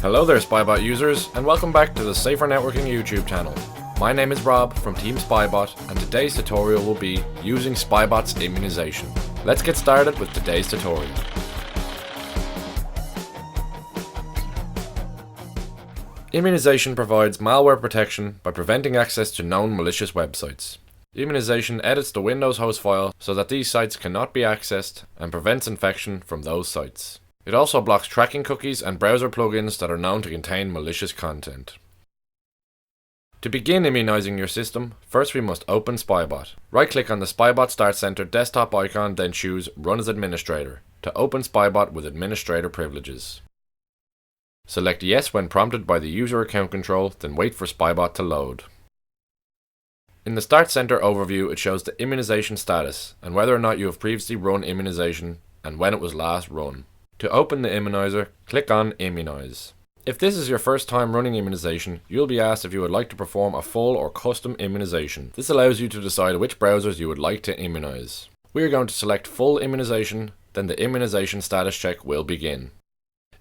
Hello there Spybot users, and welcome back to the Safer Networking YouTube channel. My name is Rob from TeamSpybot, and today's tutorial will be using Spybot's immunization. Let's get started with today's tutorial. Immunization provides malware protection by preventing access to known malicious websites. Immunization edits the Windows host file so that these sites cannot be accessed and prevents infection from those sites. It also blocks tracking cookies and browser plugins that are known to contain malicious content. To begin immunizing your system, first we must open Spybot. Right-click on the Spybot Start Center desktop icon, then choose Run as Administrator to open Spybot with administrator privileges. Select Yes when prompted by the user account control, then wait for Spybot to load. In the Start Center overview, it shows the immunization status and whether or not you have previously run immunization and when it was last run. To open the immunizer, click on Immunize. If this is your first time running immunization, you'll be asked if you would like to perform a full or custom immunization. This allows you to decide which browsers you would like to immunize. We are going to select full immunization, then the immunization status check will begin.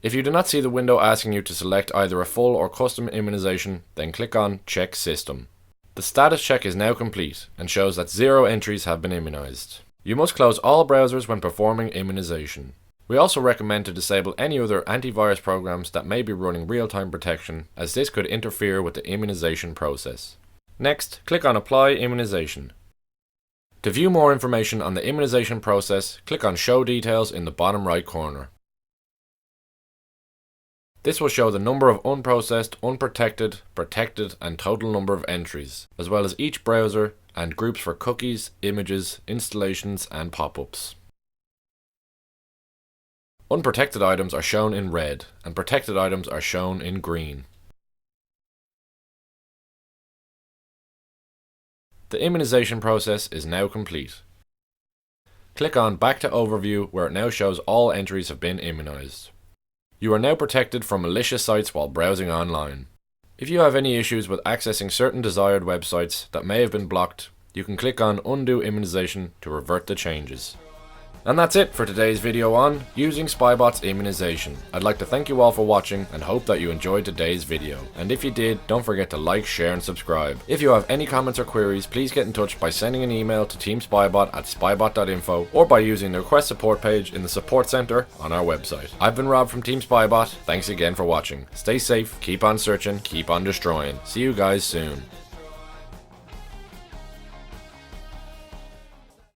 If you do not see the window asking you to select either a full or custom immunization, then click on Check System. The status check is now complete and shows that 0 entries have been immunized. You must close all browsers when performing immunization. We also recommend to disable any other antivirus programs that may be running real-time protection, as this could interfere with the immunization process. Next, click on Apply Immunization. To view more information on the immunization process, click on Show Details in the bottom right corner. This will show the number of unprocessed, unprotected, protected, and total number of entries, as well as each browser and groups for cookies, images, installations, and pop-ups. Unprotected items are shown in red, and protected items are shown in green. The immunization process is now complete. Click on Back to Overview, where it now shows all entries have been immunized. You are now protected from malicious sites while browsing online. If you have any issues with accessing certain desired websites that may have been blocked, you can click on Undo Immunization to revert the changes. And that's it for today's video on using Spybot's immunization. I'd like to thank you all for watching and hope that you enjoyed today's video. And if you did, don't forget to like, share and subscribe. If you have any comments or queries, please get in touch by sending an email to teamspybot@spybot.info or by using the request support page in the support center on our website. I've been Rob from TeamSpybot. Thanks again for watching. Stay safe, keep on searching, keep on destroying. See you guys soon.